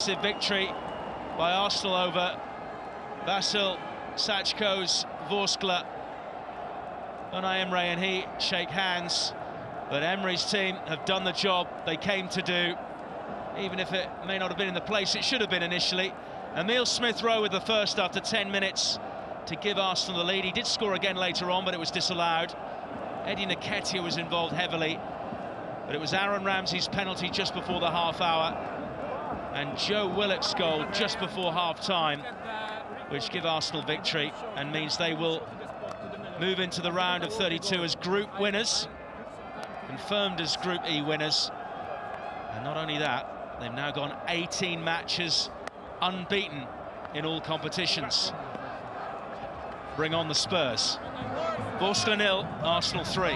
Victory by Arsenal over Vasil Sachko's Vorskla. Unai Emery and he shake hands, but Emery's team have done the job they came to do, even if it may not have been in the place it should have been initially. Emile Smith-Rowe with the first after 10 minutes to give Arsenal the lead. He did score again later on, but it was disallowed. Eddie Nketiah was involved heavily, but it was Aaron Ramsey's penalty just before the half hour and Joe Willock's goal just before half-time, which give Arsenal victory and means they will move into the round of 32 as group winners, confirmed as Group E winners. And not only that, they've now gone 18 matches unbeaten in all competitions. Bring on the Spurs. Vorskla 0, Arsenal 3.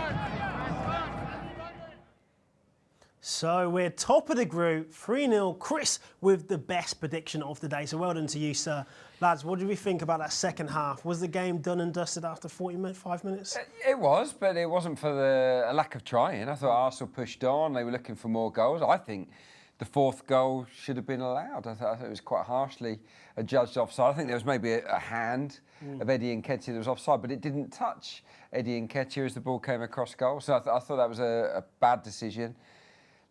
So we're top of the group, 3-0. Chris with the best prediction of the day. So well done to you, sir. Lads, what did we think about that second half? Was the game done and dusted after 45 minutes? It was, but it wasn't for a lack of trying. I thought Arsenal pushed on. They were looking for more goals. I think the fourth goal should have been allowed. I thought it was quite harshly adjudged offside. I think there was maybe a hand of Eddie Nketiah that was offside, but it didn't touch Eddie Nketiah as the ball came across goal. So I thought that was a bad decision.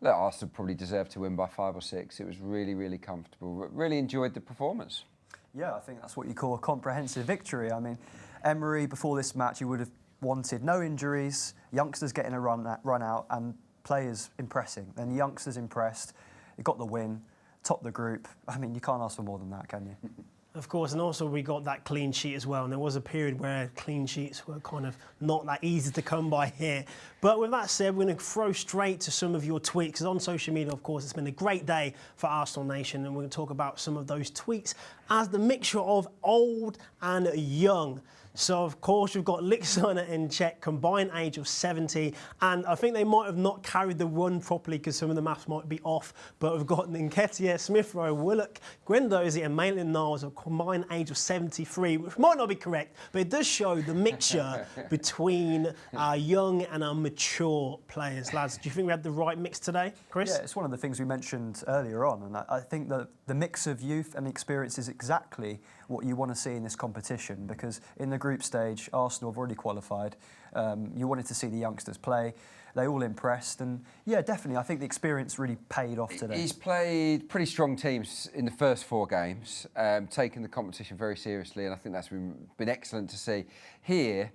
Look, Arsenal probably deserved to win by 5 or 6. It was really, really comfortable. Really enjoyed the performance. Yeah, I think that's what you call a comprehensive victory. I mean, Emery, before this match, he would have wanted no injuries, youngsters getting a run out, and players impressing. And youngsters impressed. He got the win, topped the group. I mean, you can't ask for more than that, can you? Of course, and also we got that clean sheet as well, and there was a period where clean sheets were kind of not that easy to come by here. But with that said, we're going to throw straight to some of your tweets, because on social media, of course, it's been a great day for Arsenal Nation, and we're going to talk about some of those tweets as the mixture of old and young. So, of course, we've got Lixana in Czech, combined age of 70, and I think they might have not carried the run properly because some of the maths might be off, but we've got Nketiah, Smith-Rowe, Willock, Guendouzi and Maitland-Niles, a combined age of 73, which might not be correct, but it does show the mixture between our young and our mature players. Lads, do you think we had the right mix today, Chris? Yeah, it's one of the things we mentioned earlier on, and I think that the mix of youth and experience is exactly what you want to see in this competition, because in the group stage, Arsenal have already qualified. You wanted to see the youngsters play. They all impressed, and yeah, definitely, I think the experience really paid off today. He's played pretty strong teams in the first 4 games, taken the competition very seriously, and I think that's been excellent to see. Here,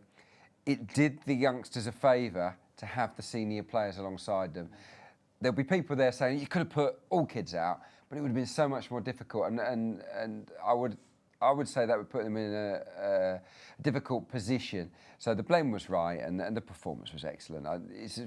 it did the youngsters a favour to have the senior players alongside them. There'll be people there saying you could have put all kids out, but it would have been so much more difficult, and I would say that would put them in a difficult position. So the blame was right, and the performance was excellent.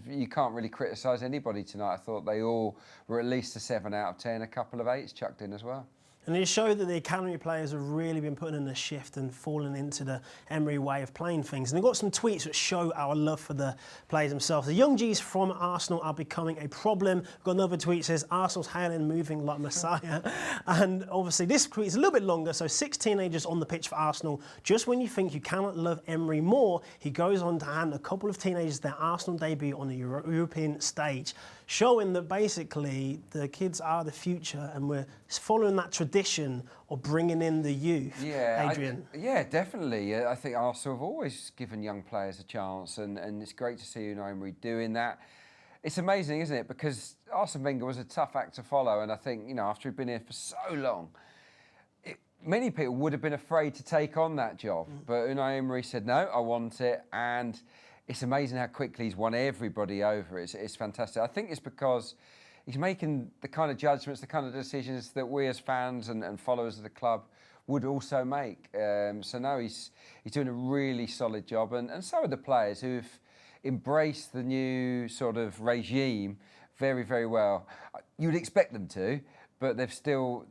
You can't really criticise anybody tonight. I thought they all were at least a 7 out of 10, a couple of 8s chucked in as well. And it showed that the academy players have really been putting in a shift and falling into the Emery way of playing things. And they've got some tweets that show our love for the players themselves. The young G's from Arsenal are becoming a problem. We've got another tweet that says, Arsenal's hailing moving like Messiah. And obviously this tweet is a little bit longer. So 6 teenagers on the pitch for Arsenal. Just when you think you cannot love Emery more, he goes on to hand a couple of teenagers their Arsenal debut on the European stage, showing that basically the kids are the future and we're following that tradition of bringing in the youth. Yeah, Adrian. Yeah, definitely. I think Arsenal have always given young players a chance, and it's great to see Unai Emery doing that. It's amazing, isn't it? Because Arsene Wenger was a tough act to follow, and I think, you know, after he'd been here for so long, many people would have been afraid to take on that job. But Unai Emery said, no, I want it, and it's amazing how quickly he's won everybody over. It's fantastic. I think it's because he's making the kind of judgments, the kind of decisions that we as fans and followers of the club would also make. So now he's doing a really solid job, and so are the players who've embraced the new sort of regime very, very well. You would expect them to, but they've still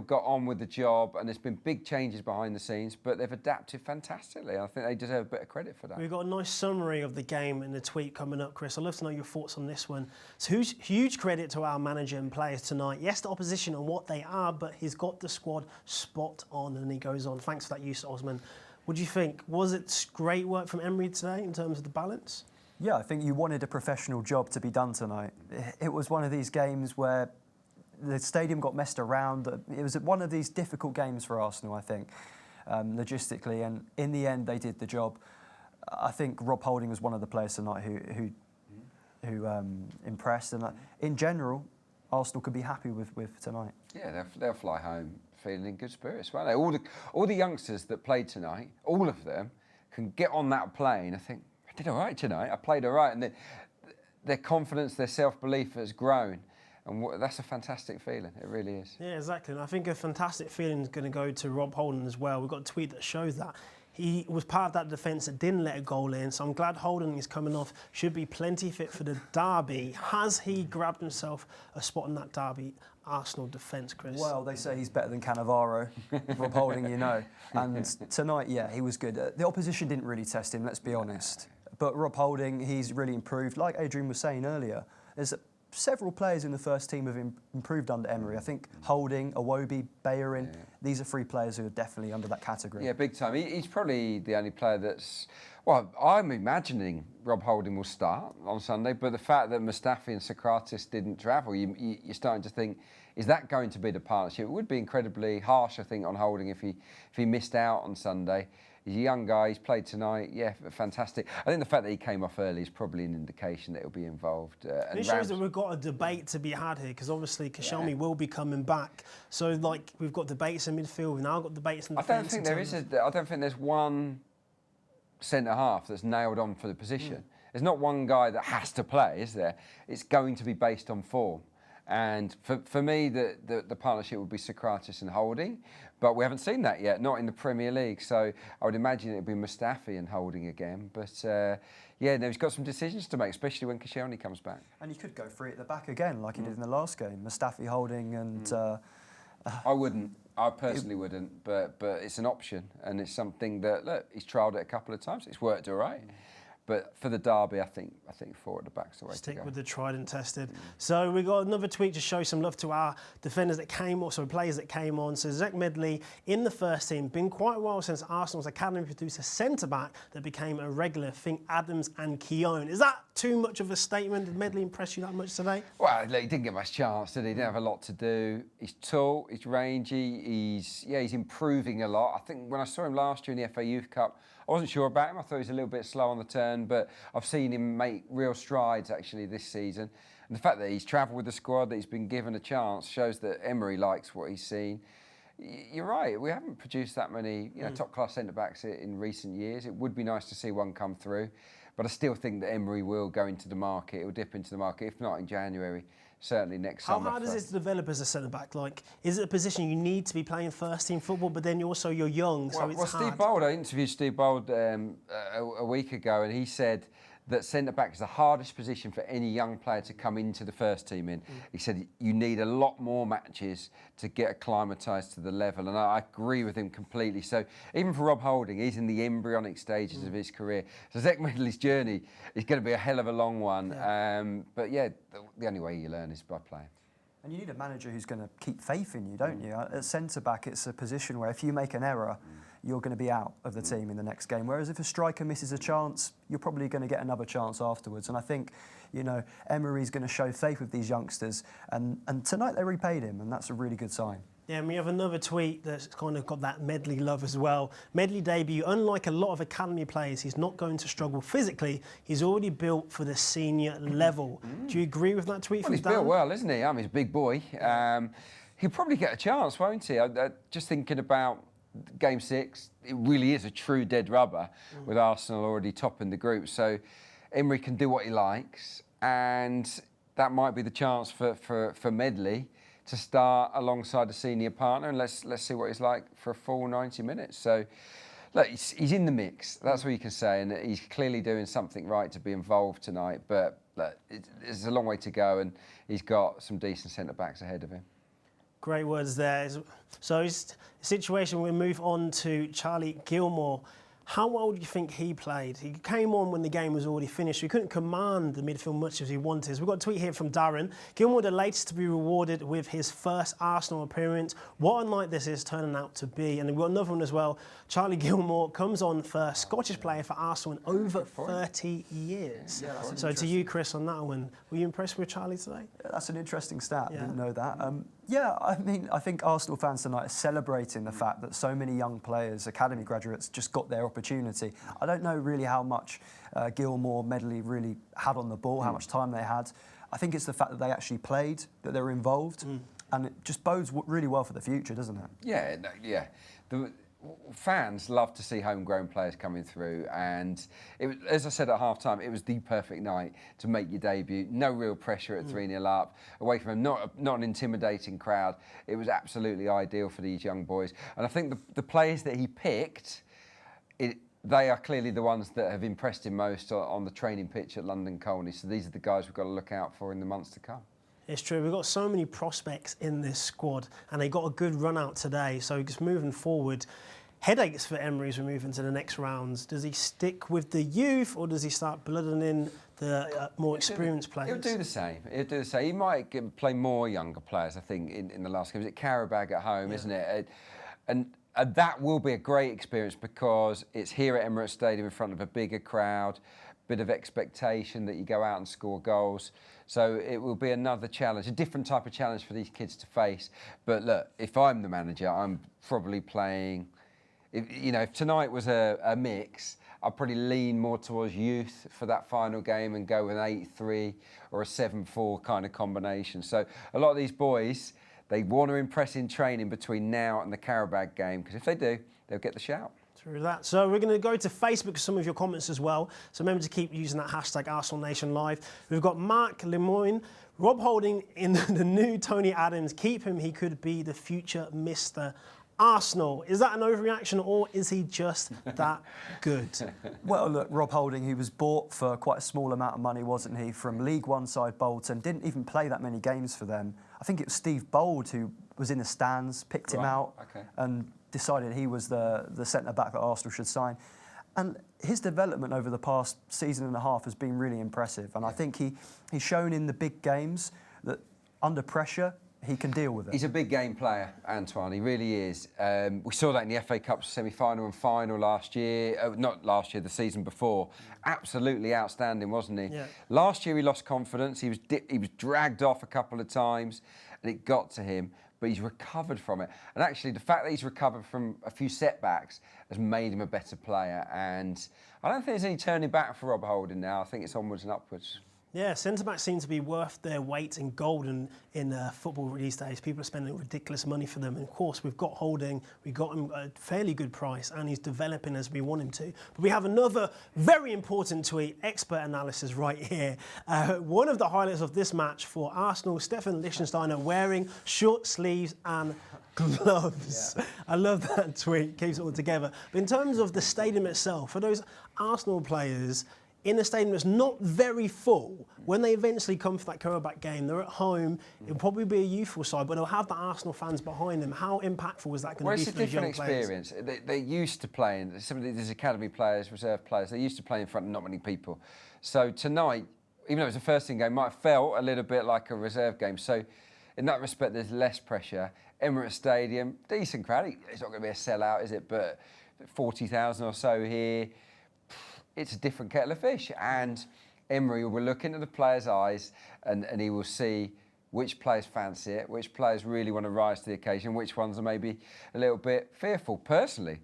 got on with the job, and there's been big changes behind the scenes, but they've adapted fantastically. I think they deserve a bit of credit for that. We've got a nice summary of the game in the tweet coming up, Chris. I'd love to know your thoughts on this one. So huge credit to our manager and players tonight. Yes, the opposition and what they are, but he's got the squad spot on, and he goes on. Thanks for that use, Osman. What do you think? Was it great work from Emery today in terms of the balance? Yeah, I think you wanted a professional job to be done tonight. It was one of these games where the stadium got messed around. It was one of these difficult games for Arsenal, I think, logistically, and in the end they did the job. I think Rob Holding was one of the players tonight who impressed, and in general, Arsenal could be happy with tonight. Yeah, they'll fly home feeling in good spirits, won't they? All the youngsters that played tonight, all of them, can get on that plane. I think I did all right tonight. I played all right, and their confidence, their self-belief has grown. And that's a fantastic feeling. It really is. Yeah, exactly. And I think a fantastic feeling is going to go to Rob Holding as well. We've got a tweet that shows that. He was part of that defence that didn't let a goal in. So I'm glad Holding is coming off. Should be plenty fit for the derby. Has he grabbed himself a spot in that derby Arsenal defence, Chris? Well, they say he's better than Cannavaro, Rob Holding, you know. And tonight, yeah, he was good. The opposition didn't really test him, let's be honest. But Rob Holding, he's really improved. Like Adrian was saying earlier, there's several players in the first team have improved under Emery. I think Holding, Iwobi, Bellerin, these are 3 players who are definitely under that category. Yeah, big time. He's probably the only player that's... Well, I'm imagining Rob Holding will start on Sunday, but the fact that Mustafi and Socrates didn't travel, you're starting to think, is that going to be the partnership? It would be incredibly harsh, I think, on Holding if he missed out on Sunday. He's a young guy, he's played tonight, yeah, fantastic. I think the fact that he came off early is probably an indication that he'll be involved. And it shows that we've got a debate to be had here, because obviously Koscielny will be coming back. So, like, we've got debates in midfield, we've now got debates in the defence. I don't think there's one centre-half that's nailed on for the position. There's not one guy that has to play, is there? It's going to be based on form. And for me, the partnership would be Socrates and Holding, but we haven't seen that yet, not in the Premier League. So I would imagine it would be Mustafi and Holding again. But yeah, no, he's got some decisions to make, especially when Koscielny comes back. And you could go 3 at the back again, like he did in the last game. Mustafi, Holding, and I wouldn't. I personally wouldn't, but it's an option, and it's something that, look, he's trialled it a couple of times. It's worked all right. But for the derby, I think 4 at the back's the way to go. Stick with the tried and tested. So we got another tweet to show some love to our defenders that came on, so players that came on. So Zach Medley in the first team. Been quite a while since Arsenal's academy produced a centre-back that became a regular. Think Adams and Keown. Is that too much of a statement? Did Medley impress you that much today? Well, look, he didn't get much chance, did he? He didn't have a lot to do. He's tall, he's rangy, he's improving a lot. I think when I saw him last year in the FA Youth Cup, I wasn't sure about him. I thought he was a little bit slow on the turn, but I've seen him make real strides actually this season. And the fact that he's travelled with the squad, that he's been given a chance, shows that Emery likes what he's seen. You're right, we haven't produced that many top-class centre-backs in recent years. It would be nice to see one come through, but I still think that Emery will go into the market. He'll dip into the market, if not in January, certainly next summer. How hard is it to develop as a centre-back? Like, is it a position you need to be playing first-team football, but then you're young, so it's hard? Steve Bold, I interviewed Steve Bold a week ago, and he said that centre-back is the hardest position for any young player to come into the first team in. He said you need a lot more matches to get acclimatised to the level, and I agree with him completely. So even for Rob Holding, he's in the embryonic stages of his career. So Zach Medley's journey is going to be a hell of a long one. Yeah. But yeah, the only way you learn is by playing. And you need a manager who's going to keep faith in you, don't you? At centre-back, it's a position where if you make an error, you're going to be out of the team in the next game. Whereas if a striker misses a chance, you're probably going to get another chance afterwards. And I think, Emery's going to show faith with these youngsters. And tonight they repaid him, and that's a really good sign. Yeah, and we have another tweet that's kind of got that Medley love as well. Medley debut, unlike a lot of academy players, he's not going to struggle physically. He's already built for the senior level. Do you agree with that tweet from Dan? He's built well, isn't he? I mean, he's a big boy. He'll probably get a chance, won't he? Just thinking about Game 6, it really is a true dead rubber with Arsenal already topping the group. So Emery can do what he likes, and that might be the chance for Medley to start alongside a senior partner, and let's see what he's like for a full 90 minutes. So, look, he's in the mix. That's what you can say, and he's clearly doing something right to be involved tonight. But look, there's a long way to go, and he's got some decent centre-backs ahead of him. Great words there. So, situation, we move on to Charlie Gilmore. How well do you think he played? He came on when the game was already finished. We couldn't command the midfield much as he wanted. We've got a tweet here from Darren. Gilmour, the latest to be rewarded with his first Arsenal appearance. What unlike this is turning out to be. And we've got another one as well. Charlie Gilmour comes on first Scottish player for Arsenal in over 30 years. Yeah, so to you, Chris, on that one, were you impressed with Charlie today? Yeah, that's an interesting stat. Yeah. I didn't know that. Yeah, I mean, I think Arsenal fans tonight are celebrating the fact that so many young players, academy graduates, just got their opportunity. I don't know really how much Gilmour, Medley really had on the ball, how much time they had. I think it's the fact that they actually played, that they were involved, and it just bodes really well for the future, doesn't it? Yeah, no, yeah. The fans love to see homegrown players coming through, and it was, as I said at half-time, it was the perfect night to make your debut. No real pressure at 3-0 up, away from not an intimidating crowd. It was absolutely ideal for these young boys. And I think the players that he picked, they are clearly the ones that have impressed him most on the training pitch at London Colney. So these are the guys we've got to look out for in the months to come. It's true. We've got so many prospects in this squad, and they got a good run out today. So just moving forward, headaches for Emery as we move into the next rounds. Does he stick with the youth, or does he start blooding in the more experienced players? He'll do the same. He'll do the same. He might play more younger players, I think, in the last games. It's Karabag at home, isn't it? And that will be a great experience because it's here at Emirates Stadium in front of a bigger crowd, bit of expectation that you go out and score goals. So it will be another challenge, a different type of challenge for these kids to face. But look, if I'm the manager, I'm probably playing... If tonight was a mix, I'd probably lean more towards youth for that final game and go with an 8-3 or a 7-4 kind of combination. So a lot of these boys, they want to impress in training between now and the Karabag game, because if they do, they'll get the shout. Through that. So we're going to go to Facebook for some of your comments as well. So remember to keep using that hashtag ArsenalNationLive. We've got Mark Lemoyne. Rob Holding in the new Tony Adams. Keep him. He could be the future Mr. Arsenal. Is that an overreaction, or is he just that good? Well, look, Rob Holding, he was bought for quite a small amount of money, wasn't he, from League One side Bolton, didn't even play that many games for them. I think it was Steve Bold who was in the stands, picked him out, and decided he was the centre-back that Arsenal should sign. And his development over the past season and a half has been really impressive. And I think he's shown in the big games that under pressure, he can deal with it. He's a big game player, Antoine. He really is. We saw that in the FA Cup semi-final and final last year. Not last year, the season before. Absolutely outstanding, wasn't he? Yeah. Last year he lost confidence. He was dragged off a couple of times, and it got to him. But he's recovered from it. And actually, the fact that he's recovered from a few setbacks has made him a better player. And I don't think there's any turning back for Rob Holding now. I think it's onwards and upwards. Yeah, centre-backs seem to be worth their weight in gold in football these days. People are spending ridiculous money for them. And of course, we've got Holding, we got him at a fairly good price, and he's developing as we want him to. But we have another very important tweet, expert analysis right here. One of the highlights of this match for Arsenal, Stefan Lichtsteiner wearing short sleeves and gloves. Yeah. I love that tweet, keeps it all together. But in terms of the stadium itself, for those Arsenal players, in a stadium that's not very full, when they eventually come for that Karabakh game, they're at home, it'll probably be a youthful side, but they'll have the Arsenal fans behind them. How impactful is that going to be for those young players? Well, it's a different experience. They're used to playing, some of these academy players, reserve players, they're used to playing in front of not many people. So tonight, even though it was a first-team game, might have felt a little bit like a reserve game. So in that respect, there's less pressure. Emirates Stadium, decent crowd. It's not going to be a sellout, is it? But 40,000 or so here. It's a different kettle of fish, and Emery will look into the players' eyes and he will see which players fancy it, which players really want to rise to the occasion, which ones are maybe a little bit fearful. Personally,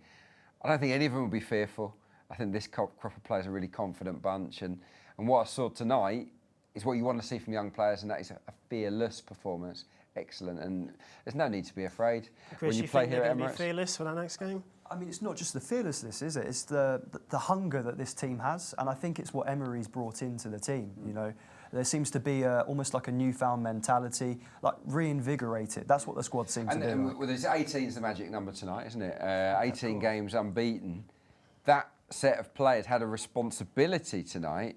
I don't think any of them will be fearful. I think this crop of players are a really confident bunch, and what I saw tonight is what you want to see from young players, and that is a fearless performance. Excellent, and there's no need to be afraid. Chris, when you play here at Emirates, be fearless for that next game? I mean, it's not just the fearlessness, is it? It's the hunger that this team has, and I think it's what Emery's brought into the team. You know, there seems to be almost like a newfound mentality, like reinvigorated. That's what the squad seems to do. And well, 18 is the magic number tonight, isn't it? 18 games unbeaten. That set of players had a responsibility tonight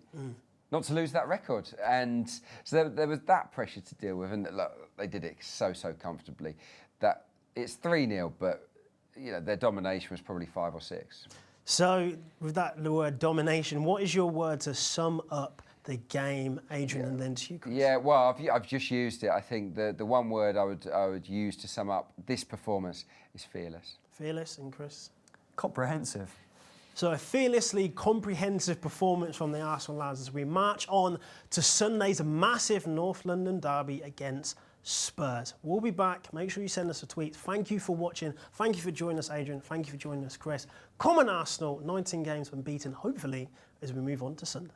not to lose that record, and so there was that pressure to deal with, and look, they did it so comfortably. That it's 3-0, but you know, their domination was probably 5 or 6. So, with that the word domination, what is your word to sum up the game, Adrian, and then to you, Chris? Yeah, well, I've just used it. I think the one word I would use to sum up this performance is fearless. Fearless, and Chris? Comprehensive. So a fearlessly comprehensive performance from the Arsenal lads as we march on to Sunday's massive North London derby against Spurs. We'll be back. Make sure you send us a tweet. Thank you for watching. Thank you for joining us, Adrian. Thank you for joining us, Chris. Come on, Arsenal. 19 games unbeaten, hopefully, as we move on to Sunday.